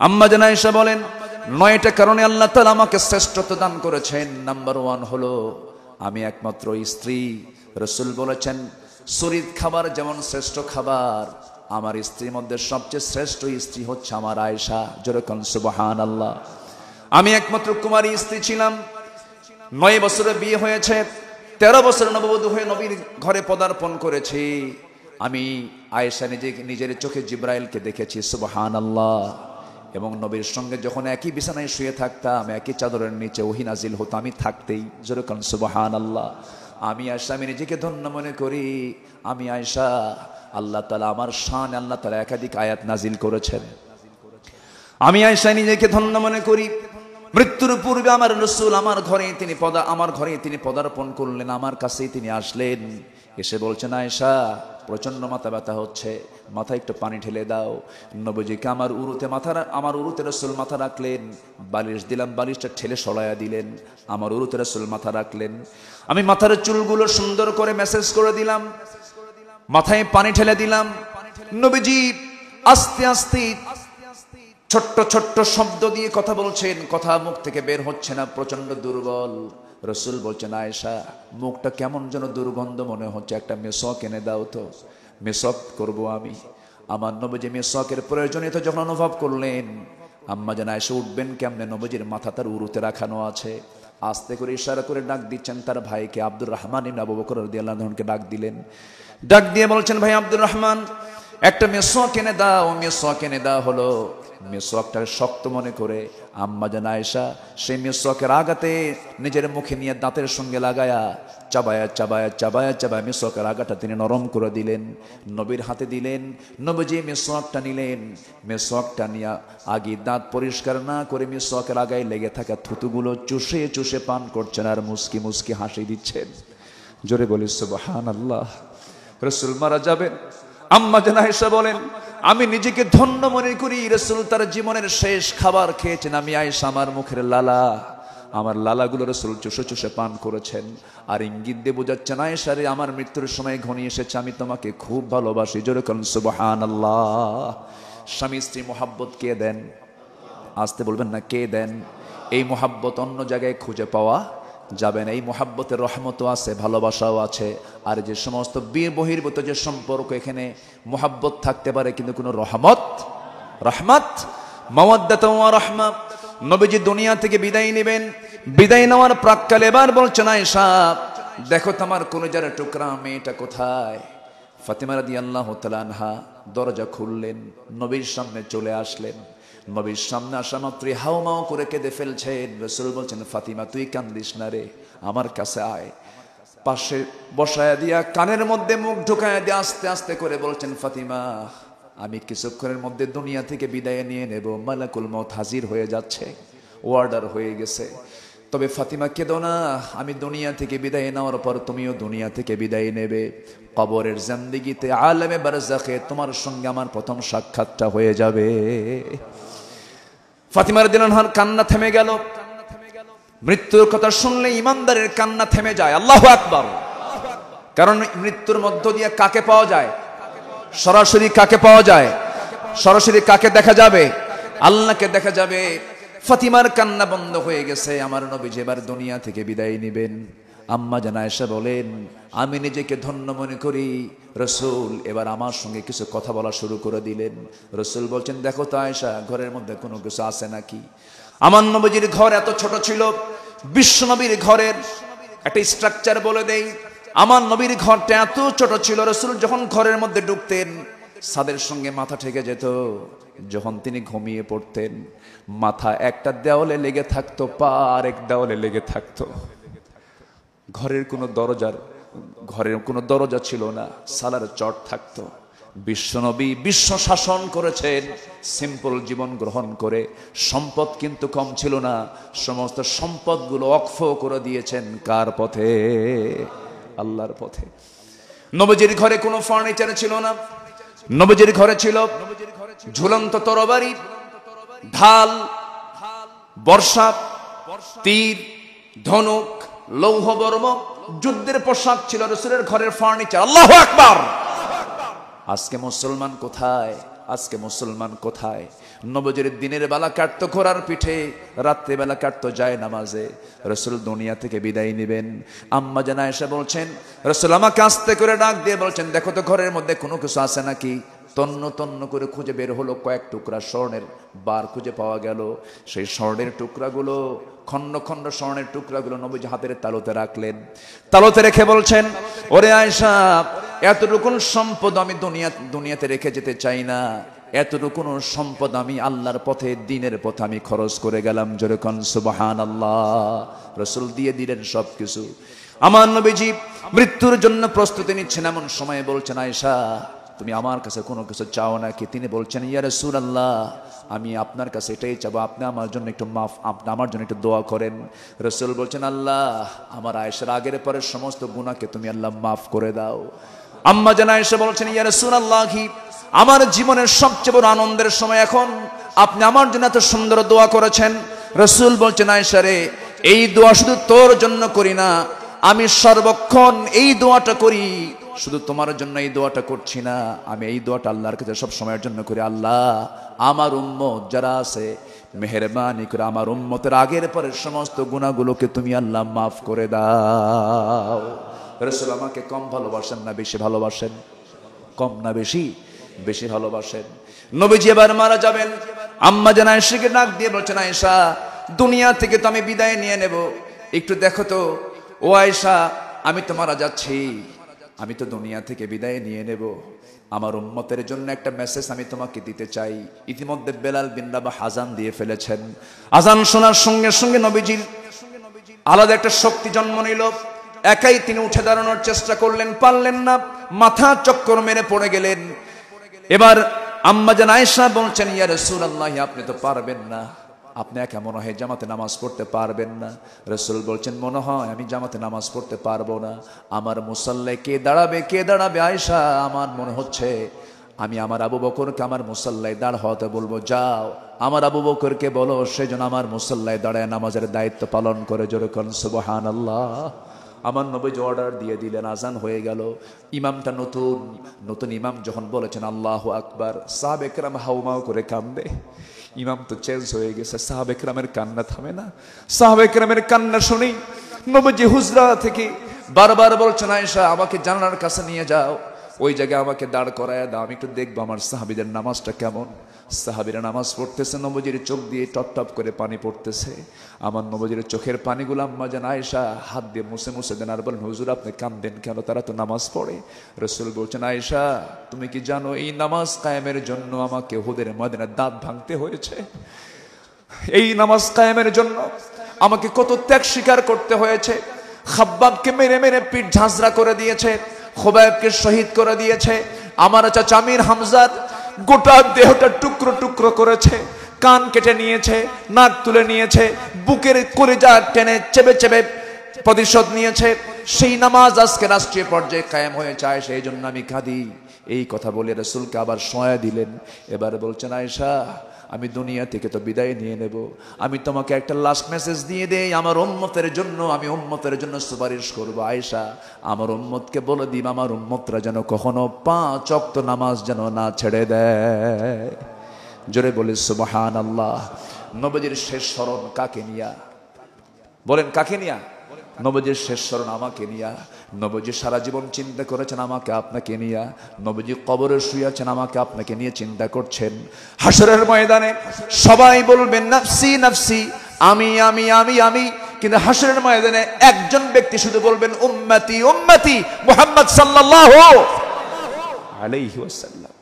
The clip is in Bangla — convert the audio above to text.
আম্মা জান আয়েশা বলেন 9টা কারণে আল্লাহ তাআলা আমাকে শ্রেষ্ঠত্ব দান করেছেন। নাম্বার 1 হলো আমি একমাত্র স্ত্রী। রাসূল বলেছেন শরীর খাবার যেমন শ্রেষ্ঠ খাবার, আমার স্ত্রীর মধ্যে সবচেয়ে শ্রেষ্ঠ স্ত্রী হচ্ছে আমার আয়েশা। জোরে কোন সুবহানাল্লাহ। আমি একমাত্র কুমারী স্ত্রী ছিলাম। 9 বছরে বিয়ে হয়েছে, 13 বছরে নববধূ হয়ে নবীর ঘরে পদার্পণ করেছি। আমি আয়েশা নিজের চোখে জিবরাইলকে দেখেছি, সুবহানাল্লাহ। এবং নবীর সঙ্গে যখন একই বিছানায় শুয়ে থাকতাম, একই চাদরের নিচে ওহী নাজিল হতো, আমি থাকতেই জোরে কোন সুবহানাল্লাহ। আমি আয়েশা, আমি নিজেকে ধন্য মনে করি। আমি আয়েশা, আল্লাহ তাআলা আমার শান, আল্লাহ তাআলা একাধিক আয়াত নাজিল করেছেন। আমি আয়েশা নিজেকে ধন্য মনে করি। মৃত্যুর পূর্বে আমার রাসূল আমার ঘরে তিনি পদার্পণ করলেন, আমার কাছেই তিনি আসলেন। এসে বলছেন, আয়েশা প্রচন্ড মাথা ব্যথা হচ্ছে, মাথায় একটু পানি ঢেলে দাও। নবীজিকে আমার উরুতে রাসূল মাথা রাখলেন, বালিশ দিলাম, বালিশটা ঠেলে সরাইয়া দিলেন, আমার উরুতে রাসূল মাথা রাখলেন। আমি মাথার চুলগুলো সুন্দর করে ম্যাসেজ করে দিলাম, মাথায় পানি ঢেলে দিলাম। নবীজি আস্তে আস্তে ছোট্ট ছোট্ট শব্দ দিয়ে কথা বলছেন, কথা মুখ থেকে বের হচ্ছে না, প্রচন্ড দুর্বল। রাসূল বলছেন, আয়েশা মুখটা কেমন যেন দুর্গন্ধ মনে হচ্ছে, একটা মেসওয়াক এনে দাও তো, মেসওয়াক করব আমি। আমার নবীজি মেসওয়াকের প্রয়োজনীয়তা যখন অনুভব করলেন, আম্মা জান আয়েশা উঠবেন কেমনে, নবীজির মাথা তার উরুতে রাখানো আছে। আস্তে করে ইশারা করে ডাক দিচ্ছেন তার ভাইকে, আব্দুর রহমান ইবনে আবু বকর রাদিয়াল্লাহু আনহুকে ডাক দিলেন। ডাক দিয়ে বলছেন, ভাই আব্দুর রহমান একটা মেসওয়াক এনে দাও। মেসওয়াক এনে দেওয়া হলো। মেসওয়াকটা শক্ত মনে করে আম্মা জান আয়েশা সেই মেসওয়াকের আগাতে নিজের মুখে নিয়ে দাঁতের সঙ্গে লাগায়া চাবায়া চাবায়া চাবায়া চাবায়া মেসওয়াকের আগাটা তিনি নরম করে দিলেন, নবীর হাতে দিলেন। নবীজি মেসওয়াকটা নিলেন, মেসওয়াকটা নিয়ে আগে দাঁত পরিষ্কার না করে মেসওয়াকের আগায় লেগে থাকা থুতুগুলো চুষে চুষে পান করছেন আর মুস্কি মুস্কি হাসি দিচ্ছেন। জোরে বলি সুবহানাল্লাহ। রাসূল মারা যাবেন, আম্মা জান আয়েশা বলেন আমি নিজেকে ধন্য মনে করি, রাসূল তার জীবনের শেষ খাবার খেয়েছেন। আমি আয়েশা আমার মুখের লালা, আমার লালাগুলো রাসূল চুষে চুষে পান করেছেন। আর ইঙ্গিত দিয়ে বোঝাচ্ছেন, আয়েশা রে আমার মৃত্যুর সময় ঘনিয়ে এসেছে, আমি তোমাকে খুব ভালোবাসি। জোরে বলুন সুবহানাল্লাহ। স্বামী স্ত্রী মোহাব্বত কে দেন? আসতে বলবেন না, কে দেন? এই মোহাব্বত অন্য জায়গায় খুঁজে পাওয়া যাবে না। এই মোহাব্বতের রহমতও আছে, ভালোবাসাও আছে। আর যে সমস্ত বহির্ভূত যে সম্পর্ক, এখানে মোহাব্বত থাকতে পারে কিন্তু কোনো রহমত মাওয়াদ্দাত ওয়া রাহমা। নবীজি দুনিয়া থেকে বিদায় নেবেন, বিদায় নেওয়ার প্রাক্কালে এবার বলছেন, আয়েশা দেখো তোমার কলিজার টুকরা মেয়েটা কোথায়? ফাতিমা রাদিয়াল্লাহু তাআলা আনহা দরজা খুললেন, নবীর সামনে চলে আসলেন। নবীর সামনে আসা মাত্রই হাউমাউ করে কেঁদে ফেলছেন। রাসূল বলছেন, ফাতিমা তুই কান্দিস না রে, আমার কাছে আয়। পাশে বসায়া দিয়া কানের মধ্যে মুখ ঢুকায়া দিয়ে আস্তে আস্তে করে বলছেন, ফাতিমা আমি কিছুক্ষণের মধ্যে দুনিয়া থেকে বিদায় নিয়ে নেব, মালাকুল মউত হাজির হয়ে যাচ্ছে, অর্ডার হয়ে গেছে। তবে ফাতিমা কেঁদো না, আমি দুনিয়া থেকে বিদায় নেওয়ার পর তুমিও দুনিয়া থেকে বিদায় নেবে। কবরের জিন্দেগিতে আলেমে বারজাখে তোমার সঙ্গে আমার প্রথম সাক্ষাৎটা হয়ে যাবে। ফাতিমা রাদিয়াল্লাহু আনহার কান্না থেমে গেল। মৃত্যুর কথা শুনলে ইমানদারের কান্না থেমে যায়। আল্লাহু আকবার। কারণ মৃত্যুর মধ্য দিয়ে কাকে পাওয়া যায়? সরাসরি কাকে পাওয়া যায়? সরাসরি কাকে দেখা যাবে? আল্লাহকে দেখা যাবে। ফাতিমার কান্না বন্ধ হয়ে গেছে। আমার নবী এবার দুনিয়া থেকে বিদায় নেবেন। আম্মা জান আয়েশা বলেন আমি নিজেকে ধন্য মনে করি। রাসূল এবার আমার সঙ্গে কিছু কথা বলা শুরু করে দিলেন। রাসূল বলছেন, দেখো তো আয়েশা, ঘরের মধ্যে কোনো কিছু আছে নাকি? আমার নবীজির ঘর এত ছোট ছিল, বিশ্ব নবীর ঘরের একটা স্ট্রাকচার বলে দেই। আমার নবীর ঘরটা এত ছোট ছিল, রাসূল যখন ঘরের মধ্যে ঢুকতেন ছাদের সঙ্গে মাথা ঠেকে যেত। যখন তিনি ঘুমিয়ে পড়তেন মাথা একটা দেওয়ালে লেগে থাকতো, পা আরেক দেওয়ালে লেগে থাকতো। ঘরের কোনো দরজা ছিল না, সালার চট থাকতো। বিশ্বনবী বিশ্ব শাসন করেছেন সিম্পল জীবন গ্রহণ করে। সম্পদ কিন্তু কম ছিল না, সমস্ত সম্পদগুলো অক্ষ করে দিয়েছেন কার পথে? আল্লাহর পথে। নবীজির ঘরে কোনো ফার্নিচার ছিল না। নবীজির ঘরে ছিল ঝুলন্ত তরবারি, ঢাল, বর্ষা, তীর, ধনুক, লৌহ বর্ম, যুদ্ধের পোশাক ছিল রাসূলের ঘরের ফার্নিচার। আল্লাহু আকবার। আজকে মুসলমান কোথায়? আজকে মুসলমান কোথায়? নবজির দিনের বেলা কাটতো ঘোড়ার পিঠে, রাত্রে বেলা কাটতো যায় নামাজে। রাসূল দুনিয়া থেকে বিদায় নেবেন। আম্মা জান আয়েশা বলছেন, রাসূল আমাকে আস্তে করে ডাক দিয়ে বলছেন, দেখো তো ঘরের মধ্যে কোনো কিছু আছে নাকি। তন্ন তন্ন করে খুঁজে বের হলো, কয়েক টুকরা স্বর্ণের বার খুঁজে পাওয়া গেল। সেই স্বর্ণের টুকরাগুলো, খণ্ড খণ্ড স্বর্ণের টুকরাগুলো নবীজি হাতের তালুতে রাখলেন। তালুতে রেখে বলছেন, ওরে আয়েশা, এতটুকুন সম্পদ আমি দুনিয়াতে রেখে যেতে চাই না। এতটুকুন সম্পদ আমি আল্লাহর পথে, দ্বীনের পথে আমি খরচ করে গেলাম। জোরে কোন সুবহানাল্লাহ। রাসূল দিয়ে দিলেন সবকিছু। আমার নবীজি মৃত্যুর জন্য প্রস্তুতি নিচ্ছেন, এমন সময় বলছেন, আয়েশা তুমি আমার কাছে কোনো কিছু চাও নাকি? তিনি বলছেন, ইয়া রাসূলুল্লাহ, আমি আপনার কাছে এটাই চাবো, আপনি আমার জন্য একটু আপনি আমার জন্য একটু দোয়া করেন। রাসূল বলছেন, আল্লাহ আমার আয়েশার আগের পরের সমস্ত গুনাহকে তুমি আল্লাহ মাফ করে দাও। আম্মা জান আয়েশা বলছেন, ইয়া রাসূলুল্লাহ, আমার জীবনের সবচেয়ে বড় আনন্দের সময় এখন, আপনি আমার জন্য এত সুন্দর দোয়া করেছেন। রাসূল বলছেন, আয়েশা রে, এই দোয়া শুধু তোর জন্য করি না, আমি সর্বক্ষণ এই দোয়াটা করি। শুধু তোমার জন্য এই দোয়াটা করছি না, আমি এই দোয়াটা আল্লাহর কাছে সব সময়ের জন্য করি, আল্লাহ আমার উম্মত যারা আছে, মেহেরবানি করে আমার উম্মতের আগের পরের সমস্ত গুনাহগুলোকে তুমি আল্লাহ মাফ করে দাও। রাসূল আমাকে কম ভালোবাসেন না বেশি ভালোবাসেন? কম না বেশি? বেশি ভালোবাসেন। নবীজি এবার মারা যাবেন। আম্মা জান আয়েশাকে ডাক দিয়ে বলছেন, আয়েশা দুনিয়া থেকে তো আমি বিদায় নিয়ে নেব, একটু দেখো তো। ও আয়েশা, আমি তো মারা যাচ্ছি, আমি তো দুনিয়া থেকে বিদায় নিয়ে নেব, আমার উম্মতের জন্য একটা মেসেজ আমি তোমাকে দিতে চাই। ইতিমধ্যে বেলাল বিন রাবাহ আযান দিয়ে ফেলেছেন। আযান শোনার সঙ্গে সঙ্গে নবীজির আলাদা একটা শক্তি জন্ম নিল। একাই তিনি উঠে দাঁড়ানোর চেষ্টা করলেন, পারলেন না, মাথা চক্কর মেরে পড়ে গেলেন। এবার আম্মা জান আয়েশা বলছেন, ইয়া রাসূলুল্লাহ, আপনি তো পারবেন না, আপনি একা মনে হয় জামাতে নামাজ পড়তে পারবেন না। রাসূল বলছেন, মনে হয় আমি জামাতে নামাজ পড়তে পারবো না, আমার মুসাল্লায় কে দাঁড়াবে, কে দাঁড়াবে? আয়েশা, আমার মনে হচ্ছে আমি আমার আবু বকরকে আমার মুসাল্লায় দাঁড় হতে বলবো। যাও আমার আবু বকরকে বলো সেজন্য আমার মুসাল্লায় দাঁড়ায় নামাজের দায়িত্ব পালন করে। জোরে কোন সুবহানাল্লাহ। আমার নবীজি অর্ডার দিয়ে দিলেন। আজান হয়ে গেল। ইমামটা নতুন ইমাম যখন বলেছেন আল্লাহু আকবার, সাহাবা একরাম হাউমাউ করে কান্দে। ইমাম তো চেঞ্জ হয়ে গেছে, সাহাবা একরামের কান্না থামে না। সাহাবা একরামের কান্না শুনি নবীজি হুজরা থেকে বারবার বলছেন, আয়েশা আমাকে জানালার কাছে নিয়ে যাও, ওই জায়গায় আমাকে দাঁড় করায় দাও, আমি একটু দেখবো আমার সাহাবীদের নামাজটা কেমন। সাহাবীরা নামাজ পড়তেছে, নবীজির চোখ দিয়ে টপ টপ করে পানি পড়তেছে। আমার নবীজির চোখের পানিগুলো আম্মা জান আয়েশা হাত দিয়ে মুছে মুছে দেন আর বলেন, হুজুর আপনি কাঁদেন কেন? তারা তো নামাজ পড়ে। রাসূল বলছেন, আয়েশা তুমি কি জানো এই নামাজ কায়েমের জন্য আমাকে উহুদের ময়দানে দাঁত ভাঙতে হয়েছে? এই নামাজ কায়েমের জন্য আমাকে কত ত্যাগ স্বীকার করতে হয়েছে। খাব্বাবকে মেরে মেরে পিঠ ঝাঁঝরা করে দিয়েছে, খুবাইবকে শহীদ করে দিয়েছে, আমার চাচা আমির হামজার গোটা দেহটা টুকরো টুকরো করেছে, কান কেটে নিয়েছে, নাক তুলে নিয়েছে, বুকের কলিজা টেনে চেপে চেপে প্রতিশোধ নিয়েছে। সেই নামাজ আজকে রাষ্ট্রীয় পর্যায়ে কায়েম হয়ে যায়, সেই জন্য আমি কাঁদি। এই কথা বলে রাসূলকে আবার শোয়া দিলেন। এবার বলছেন, আয়েশা আমি দুনিয়া থেকে তো বিদায় নিয়ে নেব, আমি তোমাকে একটা লাস্ট মেসেজ দিয়ে দেই, আমার উম্মতের জন্য, আমি উম্মতের জন্য সুপারিশ করব। আয়েশা আমার উম্মতকে বলে দিন, আমার উম্মতরা যেন কখনো 5 ওয়াক্ত নামাজ যেন না ছেড়ে দেয়। জোরে বলি সুবহানাল্লাহ। নবীজির শেষ স্মরণ কাকে নিয়া? বলেন কাকে নিয়া? নবীজির শেষ স্মরণ আমাকে নিয়া। নবীজি সারা জীবন চিন্তা করেছেন আমাকে আপনাকে নিয়া। নবীজি কবরে শুয়ে আছেন, আমাকে আপনাকে নিয়ে চিন্তা করছেন। হাসরের ময়দানে সবাই বলবেন নাফসি নাফসি, আমি আমি আমি আমি, কিন্তু হাসরের ময়দানে একজন ব্যক্তি শুধু বলবেন উম্মতি উম্মতি, মুহাম্মদ সাল্লাল্লাহু আলাইহি ওয়াসাল্লাম।